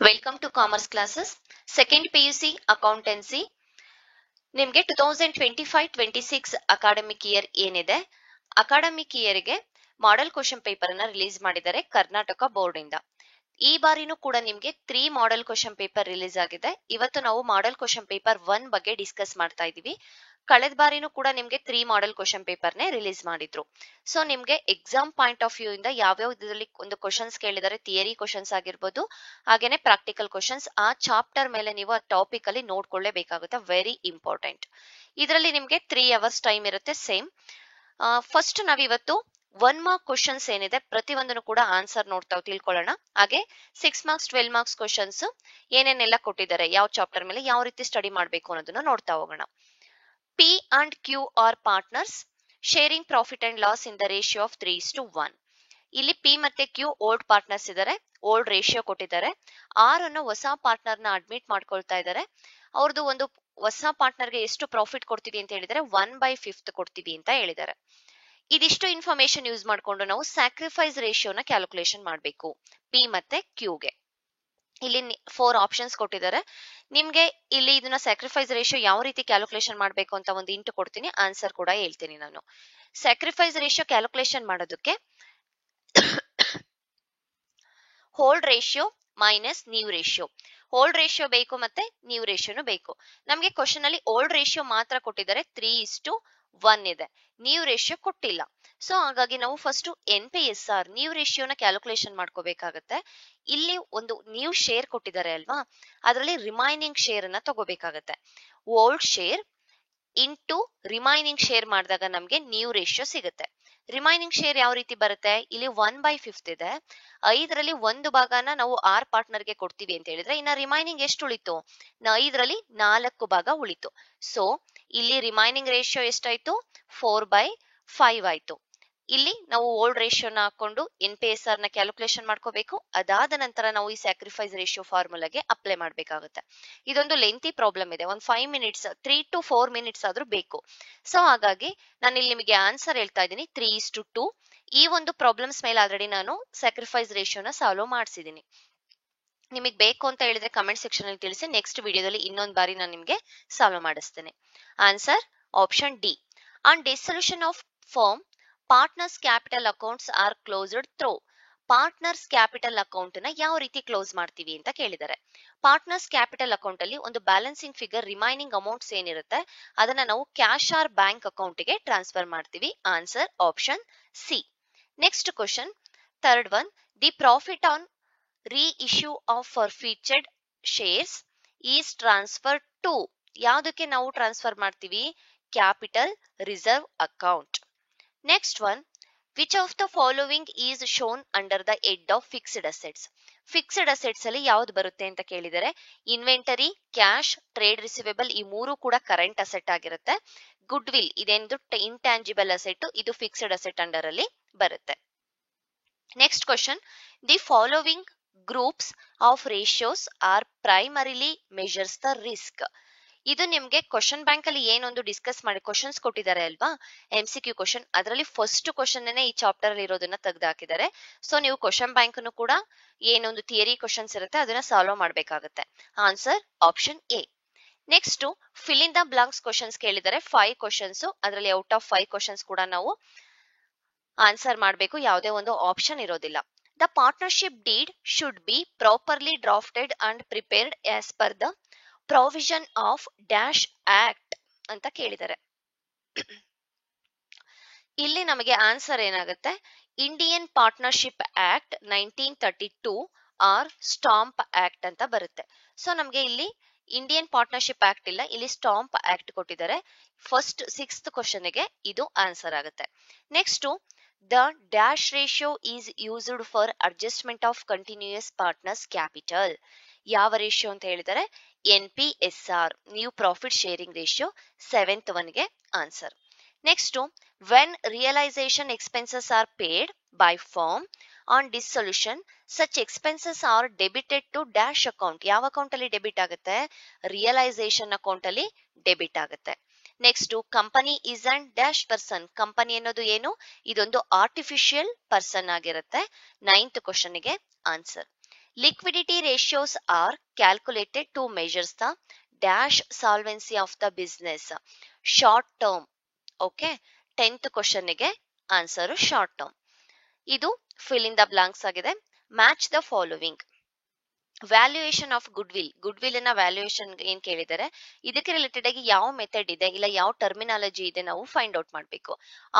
Welcome to commerce classes second PUC accountancy. ನಿಮಗೆ 2025-26 academic year ಏನಿದೆ, academic ಇಯರ್ಗೆ model question paper ಅನ್ನ release ಮಾಡಿದ್ದಾರೆ ಕರ್ನಾಟಕ ಬೋರ್ಡ್ ಇಂದ. ಈ ಬಾರಿನೂ ಕೂಡ ನಿಮ್ಗೆ 3 ಮಾಡೆಲ್ ಕ್ವಶನ್ ಪೇಪರ್ ರಿಲೀಸ್ ಆಗಿದೆ. ಇವತ್ತು ನಾವು ಮಾಡೆಲ್ ಕ್ವಶನ್ ಪೇಪರ್ 1 ಬಗ್ಗೆ ಡಿಸ್ಕಸ್ ಮಾಡ್ತಾ ಇದೀವಿ. ಕಳೆದ ಬಾರಿನೂ ಕೂಡ ನಿಮ್ಗೆ 3 ಮಾಡೆಲ್ ಕ್ವಶನ್ ಪೇಪರ್ ನೇ ರಿಲೀಸ್ ಮಾಡಿದ್ರು. ಸೊ ನಿಮ್ಗೆ ಎಕ್ಸಾಮ್ ಪಾಯಿಂಟ್ ಆಫ್ ವ್ಯೂ ಇಂದ ಯಾವ್ಯಾವ ಇದರಲ್ಲಿ ಒಂದು ಕ್ವಶನ್ಸ್ ಕೇಳಿದರೆ, ಥಿಯರಿ ಕ್ವಶನ್ಸ್ ಆಗಿರ್ಬೋದು, ಹಾಗೇನೆ ಪ್ರಾಕ್ಟಿಕಲ್ ಕ್ವಶನ್ಸ್, ಆ ಚಾಪ್ಟರ್ ಮೇಲೆ ನೀವು ಆ ಟಾಪಿಕ್ ಅಲ್ಲಿ ನೋಡ್ಕೊಳ್ಳೇಬೇಕಾಗುತ್ತೆ. Very important. ಇದರಲ್ಲಿ ನಿಮ್ಗೆ 3 ಅವರ್ಸ್ ಟೈಮ್ ಇರುತ್ತೆ. ಸೇಮ್ ಫಸ್ಟ್ ನಾವಿವತ್ತು 1 ಮಾರ್ಕ್ ಕ್ವಶನ್ಸ್ ಏನಿದೆ ಪ್ರತಿಯೊಂದನ್ನು ಕೂಡ ಆನ್ಸರ್ ನೋಡ್ತಾ ತಿಳ್ಕೊಳ್ಳೋಣ. ಹಾಗೆ 6 ಮಾರ್ಕ್ಸ್ 12 ಮಾರ್ಕ್ಸ್ ಕ್ವಶನ್ಸ್ ಏನೇನೆಲ್ಲ ಕೊಟ್ಟಿದ್ದಾರೆ, ಯಾವ ಚಾಪ್ಟರ್ ಮೇಲೆ ಯಾವ ರೀತಿ ಸ್ಟಡಿ ಮಾಡಬೇಕು ಅನ್ನೋದನ್ನ ನೋಡ್ತಾ ಹೋಗೋಣ. P and Q are partners sharing profit and loss in the ratio of 3:1. ಇಲ್ಲಿ P ಮತ್ತೆ Q ಓಲ್ಡ್ ಪಾರ್ಟ್ನರ್ಸ್ ಇದ್ದಾರೆ, ಓಲ್ಡ್ ರೇಷಿಯೋ ಕೊಟ್ಟಿದ್ದಾರೆ. R ಅನ್ನೋ ಹೊಸ ಪಾರ್ಟ್ನರ್ ನ ಅಡ್ಮಿಟ್ ಮಾಡ್ಕೊಳ್ತಾ ಇದ್ದಾರೆ. ಅವ್ರದ್ದು ಒಂದು ಹೊಸ ಪಾರ್ಟ್ನರ್ಗೆ ಎಷ್ಟು ಪ್ರಾಫಿಟ್ ಕೊಡ್ತೀವಿ ಅಂತ ಹೇಳಿದರೆ 1/5 ಕೊಡ್ತೀವಿ ಅಂತ ಹೇಳಿದ್ದಾರೆ. ಇದಿಷ್ಟು ಇನ್ಫಾರ್ಮೇಶನ್ ಯೂಸ್ ಮಾಡ್ಕೊಂಡು ನಾವು ಸ್ಯಾಕ್ರಿಫೈಸ್ ರೇಷಿಯೋನ ಕ್ಯಾಲ್ಕುಲೇಷನ್ ಮಾಡಬೇಕು P ಮತ್ತೆ Q ಗೆ. ಇಲ್ಲಿ 4 ಆಪ್ಷನ್ಸ್ ಕೊಟ್ಟಿದ್ದಾರೆ. ನಿಮ್ಗೆ ಇಲ್ಲಿ ಇದನ್ನ ಸ್ಯಾಕ್ರಿಫೈಸ್ ರೇಷಿಯೋ ಯಾವ ರೀತಿ ಕ್ಯಾಲ್ಕುಲೇಷನ್ ಮಾಡಬೇಕು ಅಂತ ಒಂದು ಇಂಟು ಕೊಡ್ತೀನಿ, ಆನ್ಸರ್ ಕೂಡ ಹೇಳ್ತೀನಿ ನಾನು. ಸ್ಯಾಕ್ರಿಫೈಸ್ ರೇಷಿಯೋ ಕ್ಯಾಲ್ಕುಲೇಷನ್ ಮಾಡೋದಕ್ಕೆ hold ratio minus new ratio, old ratio ಬೇಕು ಮತ್ತೆ ನ್ಯೂ ರೇಷಿಯೋನು ಬೇಕು. ನಮ್ಗೆ ಕ್ವಶನ್ ಅಲ್ಲಿ ಓಲ್ಡ್ ರೇಷಿಯೋ ಮಾತ್ರ ಕೊಟ್ಟಿದ್ದಾರೆ, 3:1 ಇದೆ, ನ್ಯೂ ರೇಷಿಯೋ ಕೊಟ್ಟಿಲ್ಲ. ಸೊ ಹಾಗಾಗಿ ನಾವು ಫಸ್ಟ್ NPSR ನ್ಯೂ ರೇಷಿಯೋನ ಕ್ಯಾಲ್ಕುಲೇಷನ್ ಮಾಡ್ಕೋಬೇಕಾಗತ್ತೆ. ಇಲ್ಲಿ ಒಂದು ನ್ಯೂ ಶೇರ್ ಕೊಟ್ಟಿದ್ದಾರೆ ಅಲ್ವಾ, ಅದರಲ್ಲಿ ರಿಮೈನಿಂಗ್ ಶೇರ್ ಅನ್ನ ತಗೋಬೇಕಾಗತ್ತೆ. Old share into remaining share ಮಾಡಿದಾಗ ನಮ್ಗೆ ನ್ಯೂ ರೇಷಿಯೋ ಸಿಗುತ್ತೆ. ರಿಮೈನಿಂಗ್ ಶೇರ್ ಯಾವ ರೀತಿ ಬರುತ್ತೆ, ಇಲ್ಲಿ 1/5 ಇದೆ, 5ರಲ್ಲಿ 1 ಭಾಗನ ನಾವು R ಪಾರ್ಟ್ನರ್ಗೆ ಕೊಡ್ತೀವಿ ಅಂತ ಹೇಳಿದ್ರೆ ಇನ್ನ ರಿಮೈನಿಂಗ್ ಎಷ್ಟು ಉಳಿತು, 5ರಲ್ಲಿ 4 ಭಾಗ ಉಳಿತು. ಸೊ ಇಲ್ಲಿ ರಿಮೈನಿಂಗ್ ರೇಷಿಯೋ ಎಷ್ಟಾಯ್ತು, 4/5 ಆಯ್ತು. ಇಲ್ಲಿ ನಾವು ಓಲ್ಡ್ ರೇಷಿಯೋನ ಹಾಕೊಂಡು NPSR ನ ಕ್ಯಾಲ್ಕುಲೇಷನ್ ಮಾಡ್ಕೋಬೇಕು. ಅದಾದ ನಂತರ ನಾವು ಈ ಸ್ಯಾಕ್ರಿಫೈಸ್ ರೇಷಿಯೋ ಫಾರ್ಮುಲಾಗೆ ಅಪ್ಲೈ ಮಾಡ್ಬೇಕಾಗುತ್ತೆ. ಇದೊಂದು ಲೆಂತಿ ಪ್ರಾಬ್ಲಮ್ ಇದೆ, ಒಂದು 5 ಮಿನಿಟ್ಸ್ 3 to 4 ಮಿನಿಟ್ಸ್ ಆದ್ರೂ ಬೇಕು. ಸೊ ಹಾಗಾಗಿ ನಾನು ಇಲ್ಲಿ ನಿಮಗೆ ಆನ್ಸರ್ ಹೇಳ್ತಾ ಇದ್ದೀನಿ 3:2. ಈ ಒಂದು ಪ್ರಾಬ್ಲಮ್ಸ್ ಮೇಲೆ ಆಲ್ರೆಡಿ ನಾನು ಸ್ಯಾಕ್ರಿಫೈಸ್ ರೇಷಿಯೋನ ಸಾಲ್ವ್ ಮಾಡಿಸಿದ್ದೀನಿ. ನಿಮಗೆ ಬೇಕು ಅಂತ ಹೇಳಿದ್ರೆ ಕಮೆಂಟ್ ಸೆಕ್ಷನ್ ಅಲ್ಲಿ ತಿಳಿಸಿ, ನೆಕ್ಸ್ಟ್ ವಿಡಿಯೋದಲ್ಲಿ ಇನ್ನೊಂದು ಬಾರಿ ನಾನು ನಿಮಗೆ ಸಾಲ್ವ್ ಮಾಡಿಸ್ತೇನೆ. Answer option D. On dissolution of firm partners capital accounts are closed through. Partners capital account ನ ಯಾವ ರೀತಿ ಕ್ಲೋಸ್ ಮಾಡ್ತೀವಿ ಅಂತ ಕೇಳಿದ್ದಾರೆ. ಪಾರ್ಟ್ನರ್ಸ್ ಕ್ಯಾಪಿಟಲ್ ಅಕೌಂಟ್ ಅಲ್ಲಿ ಒಂದು ಬ್ಯಾಲೆನ್ಸಿಂಗ್ ಫಿಗರ್, ರಿಮೈನಿಂಗ್ ಅಮೌಂಟ್ಸ್ ಏನಿರುತ್ತೆ ಅದನ್ನ ನಾವು ಕ್ಯಾಶ್ ಆರ್ ಬ್ಯಾಂಕ್ ಅಕೌಂಟ್ ಗೆ ಟ್ರಾನ್ಸ್ಫರ್ ಮಾಡ್ತೀವಿ. Answer option C. Next question, third one, the profit on reissue of forfeited shares is transfer to. ಯಾವುದಕ್ಕೆ ನಾವು ಟ್ರಾನ್ಸ್ಫರ್ ಮಾಡ್ತೀವಿ, capital reserve account. Next one, which of the following is shown under the head of fixed assets. Fixed assets ಅಲ್ಲಿ ಯಾವ್ದು ಬರುತ್ತೆ ಅಂತ ಕೇಳಿದರೆ inventory, cash, trade receivable, ಈ ಮೂರು ಕೂಡ ಕರೆಂಟ್ ಅಸೆಟ್ ಆಗಿರುತ್ತೆ. ಗುಡ್ ವಿಲ್ ಇದೆಂದು ಇಂಟ್ಯಾಂಜಿಬಲ್ ಅಸೆಟ್, ಇದು ಫಿಕ್ಸ್ಡ್ ಅಸೆಟ್ ಅಂಡರ್ ಅಲ್ಲಿ ಬರುತ್ತೆ. Next question, the following groups of ratios are primarily measures the risk. ಇದು ನಿಮ್ಗೆ ಕ್ವಶನ್ ಬ್ಯಾಂಕ್ ಅಲ್ಲಿ ಏನೊಂದು ಡಿಸ್ಕಸ್ ಮಾಡಿ ಕ್ವಶನ್ಸ್ ಕೊಟ್ಟಿದ್ದಾರೆ ಅಲ್ವಾ, MCQ ಕ್ವಶನ್, ಅದರಲ್ಲಿ ಫಸ್ಟ್ ಕ್ವಶನ್ ಈ ಚಾಪ್ಟರ್ ಅಲ್ಲಿ ಇರೋದನ್ನ ತೆಗೆದು ಹಾಕಿದ್ದಾರೆ. ಸೊ ನೀವು ಕ್ವಶನ್ ಬ್ಯಾಂಕ್ ಅನ್ನು ಕೂಡ ಏನೊಂದು ಥಿಯರಿ ಕ್ವಶನ್ಸ್ ಇರುತ್ತೆ ಅದನ್ನ ಸಾಲ್ವ್ ಮಾಡಬೇಕಾಗುತ್ತೆ. Answer option A. Next fill in the blanks questions ಕೇಳಿದ್ದಾರೆ, 5 ಕ್ವಶನ್ಸ್, ಅದರಲ್ಲಿ ಔಟ್ ಆಫ್ 5 ಕ್ವಶನ್ಸ್ ಕೂಡ ನಾವು ಆನ್ಸರ್ ಮಾಡಬೇಕು, ಯಾವುದೇ ಒಂದು ಆಪ್ಷನ್ ಇರೋದಿಲ್ಲ. The partnership deed should be properly drafted and prepared as per the provision of dash act ಅಂತ ಕೇಳಿದ್ದಾರೆ. ಇಲ್ಲಿ ನಮಗೆ ಆನ್ಸರ್ ಏನಾಗುತ್ತೆ, Indian partnership act 1932 or stamp act ಅಂತ ಬರುತ್ತೆ. ಸೊ ನಮಗೆ ಇಲ್ಲಿ ಇಂಡಿಯನ್ ಪಾರ್ಟ್ನರ್ಶಿಪ್ ಆಕ್ಟ್ ಇಲ್ಲ, ಇಲ್ಲಿ ಸ್ಟಾಂಪ್ ಆಕ್ಟ್ ಕೊಟ್ಟಿದ್ದಾರೆ. ಫಸ್ಟ್ 6th ಕ್ವಶನ್ ಗೆ ಇದು ಆನ್ಸರ್ ಆಗುತ್ತೆ. Next, the dash ratio is used for adjustment of continuous partners capital. ಯಾವ ರೇಷಿಯೋ ಅಂತ ಹೇಳಿದರೆ NPSR, new profit sharing ratio, 7th one ಗೆ answer. Next, when realisation expenses are paid by firm on dissolution such expenses are debited to dash account. ಯಾವ account ಅಲ್ಲಿ debit ಆಗುತ್ತೆ, realisation account ಅಲ್ಲಿ debit ಆಗುತ್ತೆ. Next, company is and dash person. Company ಅನ್ನೋದು ಏನು, ಇದೊಂದು artificial person ಆಗಿರುತ್ತೆ. 9th question ಗೆ answer. Liquidity ratios are calculated to measure the dash solvency of the business. Short term. Okay. 10th question ಗೆ answer short term. ಇದು fill in the blanks ಆಗಿದೆ. Match the following. Valuation of good will ನ valuation ಏನ್ ಕೇಳಿದರೆ ಇದಕ್ಕೆ related ಆಗಿ ಯಾವ method ಇದೆ ಇಲ್ಲ ಯಾವ ಟರ್ಮಿನಾಲಜಿ ಇದೆ ನಾವು ಫೈಂಡ್ ಔಟ್ ಮಾಡಬೇಕು.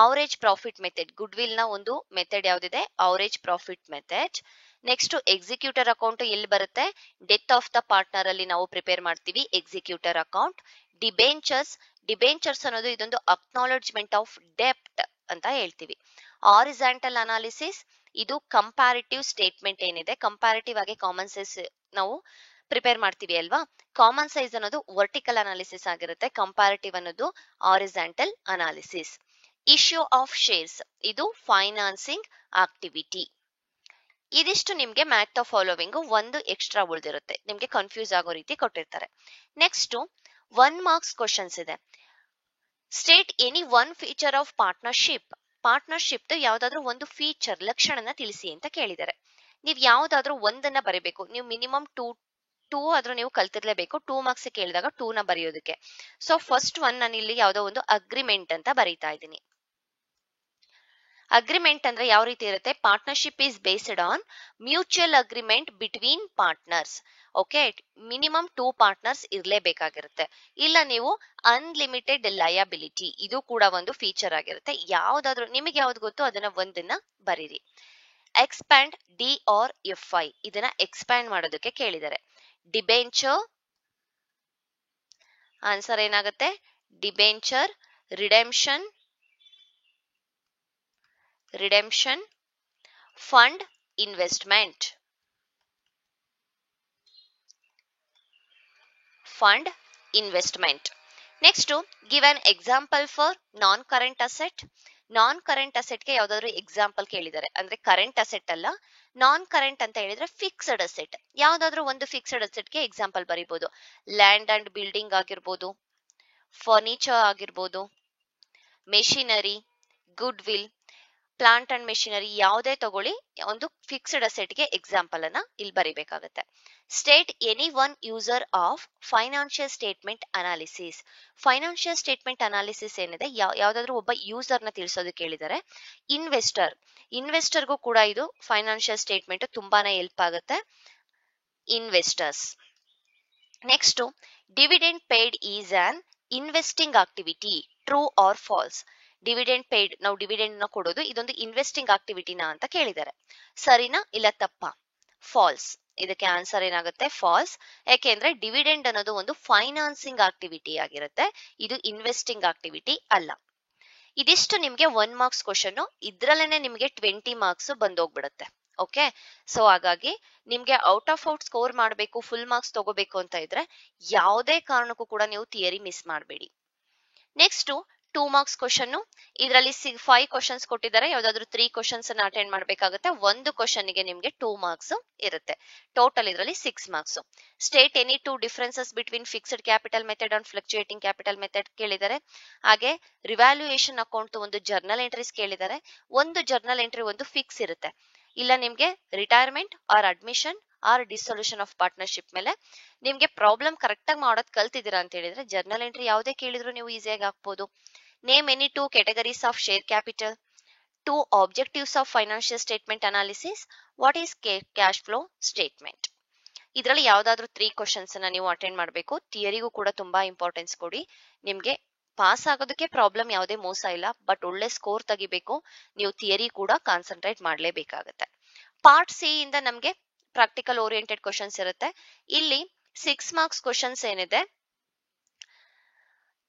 Average profit method, goodwill ನ ಒಂದು ಮೆಥಡ್ ಯಾವ್ದಿದೆ, average profit method. Next executor account ಎಲ್ಲಿ ಬರುತ್ತೆ, ಡೆತ್ ಆಫ್ ದ ಪಾರ್ಟ್ನರ್ ಅಲ್ಲಿ ನಾವು ಪ್ರಿಪೇರ್ ಮಾಡ್ತೀವಿ ಎಕ್ಸಿಕ್ಯೂಟರ್ ಅಕೌಂಟ್. ಡಿಬೆಂಚರ್ಸ್ ಅನ್ನೋದು ಇದೊಂದು ಅಕ್ನಾಲೆಜ್ಮೆಂಟ್ ಆಫ್ ಡೆಪ್ಟ್ ಅಂತ ಹೇಳ್ತೀವಿ. ಹಾರಿಜಾಂಟಲ್ ಅನಾಲಿಸಿಸ್, ಇದು ಕಂಪ್ಯಾರಿಟಿವ್ ಸ್ಟೇಟ್ಮೆಂಟ್ ಏನಿದೆ, ಕಂಪ್ಯಾರಿಟಿವ್ ಆಗಿ ಕಾಮನ್ ಸೈಜ್ ನಾವು ಪ್ರಿಪೇರ್ ಮಾಡ್ತೀವಿ ಅಲ್ವಾ. ಕಾಮನ್ ಸೈಜ್ ಅನ್ನೋದು ವರ್ಟಿಕಲ್ ಅನಾಲಿಸಿಸ್ ಆಗಿರುತ್ತೆ, ಕಂಪ್ಯಾರಿಟಿವ್ ಅನ್ನೋದು horizontal analysis. Issue of shares, ಇದು ಫೈನಾನ್ಸಿಂಗ್ ಆಕ್ಟಿವಿಟಿ. ಇದಿಷ್ಟು ನಿಮ್ಗೆ ಮ್ಯಾಚ್ ದ ಫಾಲೋವಿಂಗ್ ಒಂದು ಎಕ್ಸ್ಟ್ರಾ ಉಳಿದಿರುತ್ತೆ, ನಿಮ್ಗೆ ಕನ್ಫ್ಯೂಸ್ ಆಗೋ ರೀತಿ ಕೊಟ್ಟಿರ್ತಾರೆ. ನೆಕ್ಸ್ಟ್ 1 ಮಾರ್ಕ್ಸ್ ಕ್ವಶನ್ಸ್ ಇದೆ. State any one feature of partnership ಯಾವ್ದಾದ್ರು ಒಂದು ಫೀಚರ್ ಲಕ್ಷಣನ ತಿಳಿಸಿ ಅಂತ ಕೇಳಿದ್ದಾರೆ. ನೀವು ಯಾವ್ದಾದ್ರು ಒಂದನ್ನ ಬರೀಬೇಕು. ನೀವು ಮಿನಿಮಮ್ ಟೂ ಆದ್ರೂ ನೀವು ಕಲ್ತಿರ್ಲೇಬೇಕು. 2 ಮಾರ್ಕ್ಸ್ ಕೇಳಿದಾಗ 2 ನ ಬರೆಯೋದಕ್ಕೆ. ಸೊ ಫಸ್ಟ್ ಒನ್ ನಾನು ಇಲ್ಲಿ ಯಾವ್ದೋ ಒಂದು ಅಗ್ರಿಮೆಂಟ್ ಅಂತ ಬರೀತಾ ಇದ್ದೀನಿ. ಅಗ್ರಿಮೆಂಟ್ ಅಂದ್ರೆ ಯಾವ ರೀತಿ ಇರುತ್ತೆ, partnership is based on mutual agreement between partners. Okay, minimum 2 partners ಇರ್ಲೇಬೇಕಾಗಿರುತ್ತೆ. ಇಲ್ಲ ನೀವು ಅನ್ಲಿಮಿಟೆಡ್ ಲಯಬಿಲಿಟಿ, ಇದು ಕೂಡ ಒಂದು ಫೀಚರ್ ಆಗಿರುತ್ತೆ. ಯಾವ್ದಾದ್ರು ನಿಮಗೆ ಯಾವ್ದು ಗೊತ್ತು ಅದನ್ನ ಒಂದನ್ನ ಬರೀರಿ. ಎಕ್ಸ್ಪ್ಯಾಂಡ್ DRFI, ಇದನ್ನ ಎಕ್ಸ್ಪ್ಯಾಂಡ್ ಮಾಡೋದಕ್ಕೆ ಕೇಳಿದ್ದಾರೆ. ಡಿಬೆಂಚರ್, ಆನ್ಸರ್ ಏನಾಗುತ್ತೆ, debenture. Redemption, fund investment. Next give an example for non current ಅಸೆಟ್. ನಾನ್ ಕರೆಂಟ್ ಅಸೆಟ್ಗೆ ಯಾವ್ದಾದ್ರು ಎಕ್ಸಾಂಪಲ್ ಕೇಳಿದ್ದಾರೆ, ಅಂದ್ರೆ ಕರೆಂಟ್ ಅಸೆಟ್ ಅಲ್ಲ, ನಾನ್ ಕರೆಂಟ್ ಅಂತ ಹೇಳಿದ್ರೆ ಫಿಕ್ಸ್ಡ್ ಅಸೆಟ್. ಯಾವ್ದಾದ್ರು ಒಂದು ಫಿಕ್ಸ್ಡ್ ಅಸೆಟ್ಗೆ ಎಕ್ಸಾಂಪಲ್ ಬರೀಬಹುದು. ಲ್ಯಾಂಡ್ ಅಂಡ್ ಬಿಲ್ಡಿಂಗ್ ಆಗಿರ್ಬೋದು, ಫರ್ನಿಚರ್ ಆಗಿರ್ಬೋದು, machinery, goodwill, plant and machinery, ಯಾವುದೇ ತಗೊಳ್ಳಿ, ಒಂದು ಫಿಕ್ಸ್ಡ್ ಅಸೆಟ್ಗೆ ಎಕ್ಸಾಂಪಲ್ ಅನ್ನ ಇಲ್ಲಿ ಬರೀಬೇಕಾಗುತ್ತೆ. State any one user of financial statement analysis. Financial statement analysis ಏನಿದೆ, ಯಾವ್ದಾದ್ರು ಒಬ್ಬ ಯೂಸರ್ ನ ತಿಳಿಸೋದಕ್ಕೆ ಕೇಳಿದ್ದಾರೆ. ಇನ್ವೆಸ್ಟರ್ಗೂ ಕೂಡ ಇದು ಫೈನಾನ್ಷಿಯಲ್ ಸ್ಟೇಟ್ಮೆಂಟ್ ತುಂಬಾನೇ ಹೆಲ್ಪ್ ಆಗುತ್ತೆ. Investors. Next dividend paid is on investing activity, true or false. Dividend paid, ನಾವು ಡಿವಿಡೆಂಡ್ ನ ಕೊಡೋದು ಇದೊಂದು ಇನ್ವೆಸ್ಟಿಂಗ್ ಆಕ್ಟಿವಿಟಿನಾ ಅಂತ ಕೇಳಿದ್ದಾರೆ. ಸರಿನಾ ಇಲ್ಲ ತಪ್ಪಾ? ಫಾಲ್ಸ್. ಇದಕ್ಕೆ ಆನ್ಸರ್ ಏನಾಗುತ್ತೆ, ಫಾಲ್ಸ್. ಯಾಕೆಂದ್ರೆ ಡಿವಿಡೆಂಡ್ ಅನ್ನೋದು ಒಂದು ಫೈನಾನ್ಸಿಂಗ್ ಆಕ್ಟಿವಿಟಿ ಆಗಿರುತ್ತೆ, ಇದು ಇನ್ವೆಸ್ಟಿಂಗ್ ಆಕ್ಟಿವಿಟಿ ಅಲ್ಲ. ಇದಿಷ್ಟು ನಿಮ್ಗೆ 1 ಮಾರ್ಕ್ಸ್ ಕ್ವಶನ್. ಇದ್ರಲ್ಲೇನೆ ನಿಮ್ಗೆ 20 ಮಾರ್ಕ್ಸ್ ಬಂದೋಗ್ಬಿಡುತ್ತೆ. ಓಕೆ, ಸೊ ಹಾಗಾಗಿ ನಿಮ್ಗೆ ಔಟ್ ಆಫ್ ಔಟ್ ಸ್ಕೋರ್ ಮಾಡಬೇಕು, ಫುಲ್ ಮಾರ್ಕ್ಸ್ ತಗೋಬೇಕು ಅಂತ ಇದ್ರೆ ಯಾವುದೇ ಕಾರಣಕ್ಕೂ ಕೂಡ ನೀವು ಥಿಯರಿ ಮಿಸ್ ಮಾಡಬೇಡಿ. Next 2 marks question. ಇದರಲ್ಲಿ 5 ಕ್ವಶನ್ಸ್ ಕೊಟ್ಟಿದ್ದಾರೆ. ಯಾವ್ದಾದ್ರು 3 ಕ್ವಶನ್ಸ್ ಅನ್ನ ಅಟೆಂಡ್ ಮಾಡಬೇಕಾಗುತ್ತೆ. ಒಂದು ಕ್ವಶನ್ ಗೆ ನಿಮ್ಗೆ 2 ಮಾರ್ಕ್ಸ್ ಇರುತ್ತೆ. ಟೋಟಲ್ ಇದರಲ್ಲಿ 6 marks. State any 2 differences between fixed capital method and fluctuating capital method ಕೇಳಿದ್ದಾರೆ. ಹಾಗೆ ರಿವ್ಯಾಲ್ಯೂಯೇಷನ್ ಅಕೌಂಟ್ ಒಂದು ಜರ್ನಲ್ ಎಂಟ್ರೀಸ್ ಕೇಳಿದ್ದಾರೆ. ಒಂದು ಜರ್ನಲ್ ಎಂಟ್ರಿ ಒಂದು ಫಿಕ್ಸ್ ಇರುತ್ತೆ. ಇಲ್ಲ ನಿಮ್ಗೆ retirement or admission or dissolution of partnership ಮೇಲೆ ನಿಮ್ಗೆ ಪ್ರಾಬ್ಲಮ್ ಕರೆಕ್ಟ್ ಆಗಿ ಮಾಡೋದ್ ಕಲ್ತಿದ್ದೀರಾ ಅಂತ ಹೇಳಿದ್ರೆ ಜರ್ನಲ್ ಎಂಟ್ರಿ ಯಾವುದೇ ಕೇಳಿದ್ರು ನೀವು ಈಸಿಯಾಗಿ ಹಾಕ್ಬೋದು. Name any 2 categories of share capital. 2 objectives of financial statement analysis. What is cash flow statement? ಇದರಲ್ಲಿ ಯಾವ್ದಾದ್ರು 3 ಕ್ವಶನ್ಸ್ ಅನ್ನ ನೀವು ಅಟೆಂಡ್ ಮಾಡಬೇಕು. ಥಿಯರಿಗೂ ಕೂಡ ತುಂಬಾ ಇಂಪಾರ್ಟೆನ್ಸ್ ಕೊಡಿ. ನಿಮ್ಗೆ ಪಾಸ್ ಆಗೋದಕ್ಕೆ ಪ್ರಾಬ್ಲಮ್ ಯಾವುದೇ ಮೋಸ ಇಲ್ಲ, ಬಟ್ ಒಳ್ಳೆ ಸ್ಕೋರ್ ತೆಗಿಬೇಕು. ನೀವು ಥಿಯರಿ ಕೂಡ ಕಾನ್ಸಂಟ್ರೇಟ್ ಮಾಡಲೇಬೇಕಾಗತ್ತೆ. ಪಾರ್ಟ್ ಸಿ ಇಂದ ನಮ್ಗೆ ಪ್ರಾಕ್ಟಿಕಲ್ ಓರಿಯೆಂಟೆಡ್ ಕ್ವಶನ್ಸ್ ಇರುತ್ತೆ. ಇಲ್ಲಿ 6 ಮಾರ್ಕ್ಸ್ ಕ್ವಶನ್ಸ್ ಏನಿದೆ,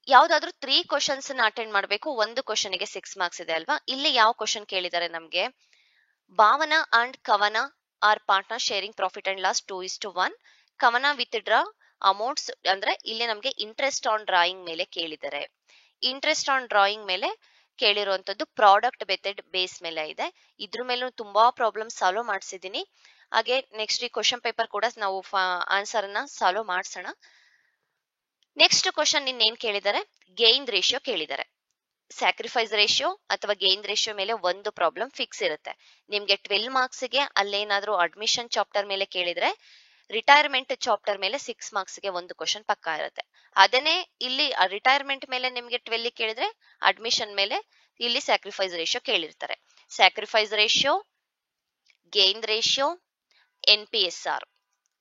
ಯಾವ್ದಾದ್ರು 3 ಕ್ವಶನ್ಸ್ ನ ಅಟೆಂಡ್ ಮಾಡಬೇಕು. ಒಂದು ಕ್ವಶನ್ ಗೆ 6 ಮಾರ್ಕ್ಸ್ ಇದೆ ಅಲ್ವಾ. ಇಲ್ಲಿ ಯಾವ ಕ್ವಶನ್ ಕೇಳಿದ್ದಾರೆ ನಮ್ಗೆ, Bhavana and Kavana are partner sharing profit and loss 2:1. Kavana with draw amounts ಅಂದ್ರೆ ಇಲ್ಲಿ ನಮ್ಗೆ ಇಂಟ್ರೆಸ್ಟ್ ಆನ್ ಡ್ರಾಯಿಂಗ್ ಮೇಲೆ ಕೇಳಿದ್ದಾರೆ. ಇಂಟ್ರೆಸ್ಟ್ ಆನ್ ಡ್ರಾಯಿಂಗ್ ಮೇಲೆ ಕೇಳಿರುವಂತದ್ದು ಪ್ರಾಡಕ್ಟ್ ಮೆಥಡ್ ಬೇಸ್ ಮೇಲೆ ಇದೆ. ಇದ್ರ ಮೇಲೂ ತುಂಬಾ ಪ್ರಾಬ್ಲಮ್ ಸಾಲ್ವ್ ಮಾಡಿಸಿದೀನಿ. ಹಾಗೆ ನೆಕ್ಸ್ಟ್ ಈ ಕ್ವಶನ್ ಪೇಪರ್ ಕೂಡ ನಾವು ಆನ್ಸರ್ ಅನ್ನ ಸಾಲ್ವ್ ಮಾಡ್ಸೋಣ. ನೆಕ್ಸ್ಟ್ ಕ್ವಶನ್ ಇನ್ನೇನ್ ಕೇಳಿದ್ದಾರೆ, ಗೇನ್ ರೇಷಿಯೋ ಕೇಳಿದ್ದಾರೆ. ಸ್ಯಾಕ್ರಿಫೈಸ್ ರೇಷಿಯೋ ಅಥವಾ ಗೇನ್ ರೇಷಿಯೋ ಮೇಲೆ ಒಂದು ಪ್ರಾಬ್ಲಮ್ ಫಿಕ್ಸ್ ಇರುತ್ತೆ. ನಿಮ್ಗೆ 12 ಮಾರ್ಕ್ಸ್ಗೆ ಅಲ್ಲೇನಾದ್ರೂ ಅಡ್ಮಿಷನ್ ಚಾಪ್ಟರ್ ಮೇಲೆ ಕೇಳಿದ್ರೆ ರಿಟೈರ್ಮೆಂಟ್ ಚಾಪ್ಟರ್ ಮೇಲೆ 6 ಮಾರ್ಕ್ಸ್ಗೆ ಒಂದು ಕ್ವಶನ್ ಪಕ್ಕಾ ಇರುತ್ತೆ. ಅದನ್ನೇ ಇಲ್ಲಿ ರಿಟೈರ್ಮೆಂಟ್ ಮೇಲೆ ನಿಮ್ಗೆ 12 ಕೇಳಿದ್ರೆ ಅಡ್ಮಿಷನ್ ಮೇಲೆ ಇಲ್ಲಿ ಸ್ಯಾಕ್ರಿಫೈಸ್ ರೇಷಿಯೋ ಕೇಳಿರ್ತಾರೆ. Sacrifice ratio, gain ratio, NPSR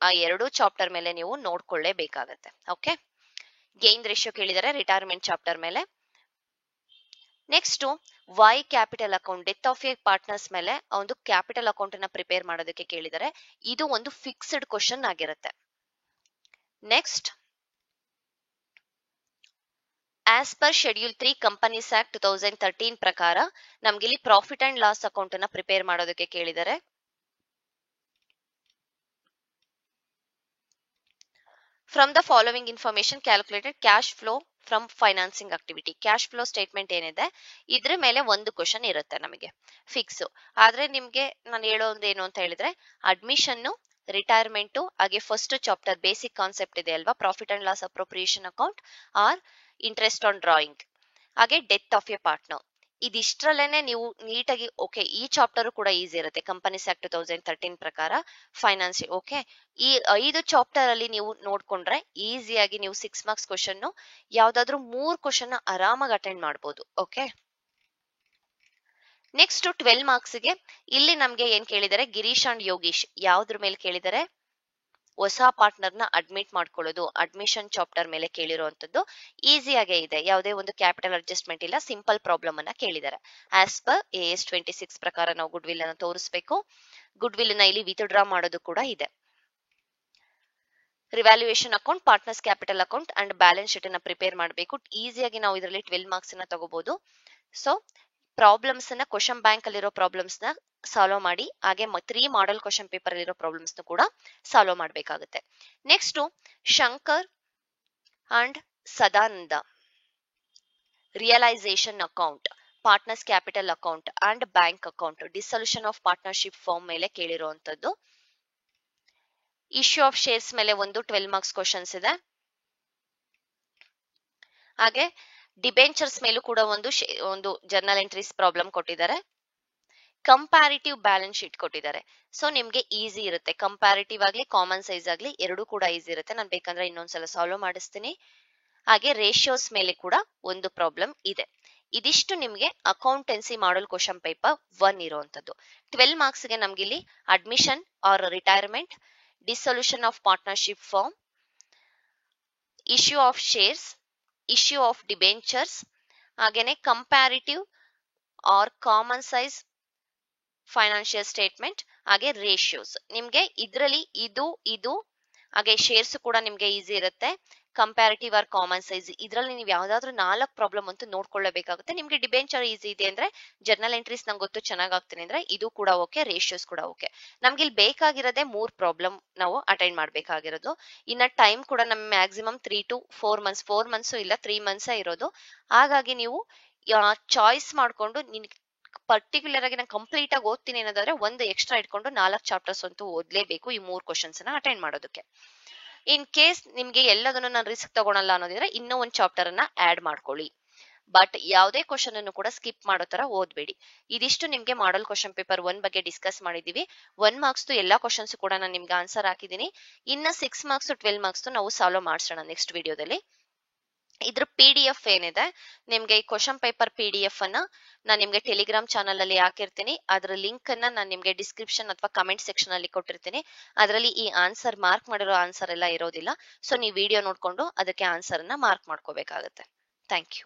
ಆ ಎರಡು ಚಾಪ್ಟರ್ ಮೇಲೆ ನೀವು ನೋಡ್ಕೊಳ್ಳೇಬೇಕಾಗತ್ತೆ. ಓಕೆ, ಗೇನ್ ರೇಷಿಯೋ ಕೇಳಿದರೆ ರಿಟೈರ್ಮೆಂಟ್ ಚಾಪ್ಟರ್ ಮೇಲೆ. Next why capital account, death of a partners ಮೇಲೆ ಒಂದು ಕ್ಯಾಪಿಟಲ್ ಅಕೌಂಟ್ ಅನ್ನ ಪ್ರಿಪೇರ್ ಮಾಡೋದಕ್ಕೆ ಕೇಳಿದರೆ ಇದು ಒಂದು ಫಿಕ್ಸ್ಡ್ ಕ್ವಶನ್ ಆಗಿರುತ್ತೆ. Next, as per schedule 3 companies act 2013 ಪ್ರಕಾರ ನಮ್ಗೆ ಇಲ್ಲಿ ಪ್ರಾಫಿಟ್ ಅಂಡ್ ಲಾಸ್ ಅಕೌಂಟ್ ಅನ್ನ ಪ್ರಿಪೇರ್ ಮಾಡೋದಕ್ಕೆ ಕೇಳಿದರೆ from the following information calculated cash flow from financing activity. Cash flow statement ಏನಿದೆ ಇದ್ರ ಮೇಲೆ ಒಂದು ಕ್ವಶನ್ ಇರುತ್ತೆ ನಮಗೆ ಫಿಕ್ಸ್. ಆದ್ರೆ ನಿಮ್ಗೆ ನಾನು ಹೇಳೋದು ಏನು ಅಂತ ಹೇಳಿದ್ರೆ ಅಡ್ಮಿಷನ್, ರಿಟೈರ್ಮೆಂಟ್ ಹಾಗೆ ಫಸ್ಟ್ ಚಾಪ್ಟರ್ ಬೇಸಿಕ್ ಕಾನ್ಸೆಪ್ಟ್ ಇದೆ ಅಲ್ವಾ, profit and loss appropriation account or interest on drawing, ಹಾಗೆ ಡೆತ್ ಆಫ್ ಎ ಪಾರ್ಟ್ನರ್, ಇದಿಷ್ಟರಲ್ಲೇನೆ ನೀವು ನೀಟಾಗಿ ಓಕೆ ಈ ಚಾಪ್ಟರ್ ಕೂಡ ಈಸಿ ಇರುತ್ತೆ ಕಂಪನೀಸ್ ಆಕ್ಟ್ 2013 ಪ್ರಕಾರ ಫೈನಾನ್ಸ್. ಓಕೆ, ಈ 5 ಚಾಪ್ಟರ್ ಅಲ್ಲಿ ನೀವು ನೋಡ್ಕೊಂಡ್ರೆ ಈಸಿಯಾಗಿ ನೀವು 6 ಮಾರ್ಕ್ಸ್ ಕ್ವಶನ್ ಯಾವ್ದಾದ್ರು 3 ಕ್ವಶನ್ ಆರಾಮಾಗಿ ಅಟೆಂಡ್ ಮಾಡಬಹುದು. ಓಕೆ, ನೆಕ್ಸ್ಟ್ 12 ಮಾರ್ಕ್ಸ್ಗೆ ಇಲ್ಲಿ ನಮ್ಗೆ ಏನ್ ಕೇಳಿದರೆ ಗಿರೀಶ್ ಅಂಡ್ ಯೋಗೀಶ್ ಯಾವ್ದ್ರ ಮೇಲೆ ಕೇಳಿದರೆ ಹೊಸ ಪಾರ್ಟ್ನರ್ ನ ಅಡ್ಮಿಟ್ ಮಾಡ್ಕೊಳ್ಳೋದು, ಅಡ್ಮಿಷನ್ ಚಾಪ್ಟರ್ ಮೇಲೆ ಕೇಳಿರುವಂತದ್ದು ಈಸಿಯಾಗೇ ಇದೆ. ಯಾವುದೇ ಒಂದು ಕ್ಯಾಪಿಟಲ್ ಅಡ್ಜಸ್ಟ್ಮೆಂಟ್ ಇಲ್ಲ, ಸಿಂಪಲ್ ಪ್ರಾಬ್ಲಮ್ ಅನ್ನ ಕೇಳಿದ್ದಾರೆ. ಆಸ್ ಪರ್ AS 26 ಪ್ರಕಾರ ನಾವು ಗುಡ್ ವಿಲ್ ಅನ್ನ ತೋರಿಸಬೇಕು. ಗುಡ್ ವಿಲ್ ನ ಇಲ್ಲಿ ವಿತ್ಡ್ರಾ ಮಾಡೋದು ಕೂಡ ಇದೆ. Revaluation account, partners capital account and balance sheet ಅನ್ನ ಪ್ರಿಪೇರ್ ಮಾಡಬೇಕು. ಈಸಿಯಾಗಿ ನಾವು ಇದರಲ್ಲಿ 12 ಮಾರ್ಕ್ಸ್ ಅನ್ನ ತಗೋಬಹುದು. ಸೊ ಪ್ರಾಬ್ಲಮ್ಸ್ ಅನ್ನ ಕ್ವಶನ್ ಬ್ಯಾಂಕ್ ಅಲ್ಲಿರೋ ಪ್ರಾಬ್ಲಮ್ಸ್ ನ ಸಾಲ್ವ್ ಮಾಡಿ, ಹಾಗೆ 3 ಮಾಡೆಲ್ ಕ್ವಶನ್ ಪೇಪರ್ ಅಲ್ಲಿರೋ ಪ್ರಾಬ್ಲಮ್ಸ್ ಕೂಡ ಸಾಲ್ವ್ ಮಾಡಬೇಕಾಗುತ್ತೆ. Next Shankar and Sadananda realisation account, partners capital account and bank account, dissolution of partnership firm ಮೇಲೆ ಕೇಳಿರುವಂತದ್ದು. ಇಶ್ಯೂ ಆಫ್ ಶೇರ್ಸ್ ಮೇಲೆ ಒಂದು 12 ಮಾರ್ಕ್ಸ್ ಕ್ವಶನ್ಸ್ ಇದೆ. ಹಾಗೆ ಡಿಬೆಂಚರ್ಸ್ ಮೇಲೂ ಕೂಡ ಒಂದು ಜರ್ನಲ್ ಎಂಟ್ರೀಸ್ ಪ್ರಾಬ್ಲಮ್ ಕೊಟ್ಟಿದ್ದಾರೆ. ಕಂಪ್ಯಾರಿಟಿವ್ ಬ್ಯಾಲೆನ್ಸ್ ಶೀಟ್ ಕೊಟ್ಟಿದ್ದಾರೆ. ಸೊ ನಿಮ್ಗೆ ಈಸಿ ಇರುತ್ತೆ, ಕಂಪ್ಯಾರಿಟಿವ್ ಆಗ್ಲಿ ಕಾಮನ್ ಸೈಜ್ ಆಗ್ಲಿ ಎರಡೂ ಕೂಡ ಈಸಿ ಇರುತ್ತೆ. ನಾನು ಬೇಕಂದ್ರೆ ಇನ್ನೊಂದ್ಸಲ ಸಾಲ್ವ್ ಮಾಡಿಸ್ತೀನಿ. ಹಾಗೆ ರೇಷಿಯೋಸ್ ಮೇಲೆ ಕೂಡ ಒಂದು ಪ್ರಾಬ್ಲಮ್ ಇದೆ. ಇದಿಷ್ಟು ನಿಮ್ಗೆ ಅಕೌಂಟೆನ್ಸಿ ಮಾಡಲ್ ಕ್ವಶನ್ ಪೇಪರ್ 1 ಇರುವಂತದ್ದು. 12 ಮಾರ್ಕ್ಸ್ಗೆ ನಮ್ಗೆ ಇಲ್ಲಿ admission or retirement, dissolution of partnership firm, issue of shares, issue of debentures, ಹಾಗೇನೆ comparative or common size financial statement, ಹಾಗೆ ರೇಷಿಯೋಸ್. ನಿಮ್ಗೆ ಇದರಲ್ಲಿ ಇದು ಹಾಗೆ ಶೇರ್ಸ್ ಕೂಡ ನಿಮ್ಗೆ ಈಸಿ ಇರುತ್ತೆ. ಕಂಪ್ಯಾರಿಟಿವ್ ಆರ್ ಕಾಮನ್ ಸೈಜ್ ಇದರಲ್ಲಿ ನೀವು ಯಾವ್ದಾದ್ರು 4 ಪ್ರಾಬ್ಲಮ್ ಅಂತೂ ನೋಡ್ಕೊಳ್ಳೇಬೇಕಾಗುತ್ತೆ. ನಿಮ್ಗೆ ಡಿಬೆಂಚರ್ ಈಸಿ ಇದೆ ಅಂದ್ರೆ, ಜರ್ನಲ್ ಎಂಟ್ರೀಸ್ ನಂಗೆ ಗೊತ್ತು ಚೆನ್ನಾಗ್ ಆಗ್ತೀನಿ ಅಂದ್ರೆ ಇದು ಕೂಡ ಓಕೆ, ರೇಷಿಯೋಸ್ ಕೂಡ ಓಕೆ. ನಮ್ಗೆ ಇಲ್ಲಿ ಬೇಕಾಗಿರೋದೇ 3 ಪ್ರಾಬ್ಲಮ್ ನಾವು ಅಟೆಂಡ್ ಮಾಡ್ಬೇಕಾಗಿರೋದು. ಇನ್ನ ಟೈಮ್ ಕೂಡ ನಮ್ ಮ್ಯಾಕ್ಸಿಮಮ್ 3 to 4 ಮಂತ್ಸ್, 4 ಮಂತ್ಸ್ ಇಲ್ಲ 3 ಮಂತ್ಸ್ ಇರೋದು. ಹಾಗಾಗಿ ನೀವು ಚಾಯ್ಸ್ ಮಾಡ್ಕೊಂಡು ಪರ್ಟಿಕ್ಯುಲರ್ ಆಗಿ ನಾನು ಕಂಪ್ಲೀಟ್ ಆಗಿ ಓದ್ತೀನಿ ಅನ್ನೋದಾದ್ರೆ ಒಂದು ಎಕ್ಸ್ಟ್ರಾ ಇಟ್ಕೊಂಡು 4 ಚಾಪ್ಟರ್ಸ್ ಅಂತೂ ಓದ್ಲೇಬೇಕು ಈ 3 ಕ್ವಶನ್ಸ್ ನ ಅಟೆಂಡ್ ಮಾಡೋದಕ್ಕೆ. ಇನ್ ಕೇಸ್ ನಿಮ್ಗೆ ಎಲ್ಲದನ್ನು ನಾನು ರಿಸ್ಕ್ ತಗೊಳಲ್ಲ ಅನ್ನೋದಿದ್ರೆ ಇನ್ನೂ ಒಂದು ಚಾಪ್ಟರ್ ಅನ್ನ ಆಡ್ ಮಾಡ್ಕೊಳ್ಳಿ. ಬಟ್ ಯಾವುದೇ ಕ್ವಶನ್ ಅನ್ನು ಕೂಡ ಸ್ಕಿಪ್ ಮಾಡೋ ತರ ಓದ್ಬೇಡಿ. ಇದಿಷ್ಟು ನಿಮ್ಗೆ ಮಾಡಲ್ ಕ್ವಶನ್ ಪೇಪರ್ 1 ಬಗ್ಗೆ ಡಿಸ್ಕಸ್ ಮಾಡಿದೀವಿ. 1 ಮಾರ್ಕ್ಸ್ ಎಲ್ಲಾ ಕ್ವಶನ್ಸ್ ಕೂಡ ನಾನು ನಿಮ್ಗೆ ಆನ್ಸರ್ ಹಾಕಿದೀನಿ. ಇನ್ನ 6 ಮಾರ್ಕ್ಸ್ 12 ಮಾರ್ಕ್ಸ್ ನಾವು ಸಾಲ್ವ್ ಮಾಡ್ಸೋಣ ನೆಕ್ಸ್ಟ್ ವಿಡಿಯೋದಲ್ಲಿ. ಇದ್ರ PDF ಏನಿದೆ ನಿಮ್ಗೆ ಈ ಕ್ವಶನ್ ಪೇಪರ್ PDF ಅನ್ನ ನಾನು ನಿಮ್ಗೆ ಟೆಲಿಗ್ರಾಮ್ ಚಾನಲ್ ಅಲ್ಲಿ ಹಾಕಿರ್ತೀನಿ. ಅದರ ಲಿಂಕ್ ಅನ್ನ ನಾನು ನಿಮ್ಗೆ ಡಿಸ್ಕ್ರಿಪ್ಷನ್ ಅಥವಾ ಕಮೆಂಟ್ ಸೆಕ್ಷನ್ ಅಲ್ಲಿ ಕೊಟ್ಟಿರ್ತೀನಿ. ಅದರಲ್ಲಿ ಈ ಆನ್ಸರ್ ಮಾರ್ಕ್ ಮಾಡಿರೋ ಆನ್ಸರ್ ಎಲ್ಲ ಇರೋದಿಲ್ಲ. ಸೊ ನೀವು ವಿಡಿಯೋ ನೋಡ್ಕೊಂಡು ಅದಕ್ಕೆ ಆನ್ಸರ್ ಅನ್ನ ಮಾರ್ಕ್ ಮಾಡ್ಕೋಬೇಕಾಗುತ್ತೆ. Thank you.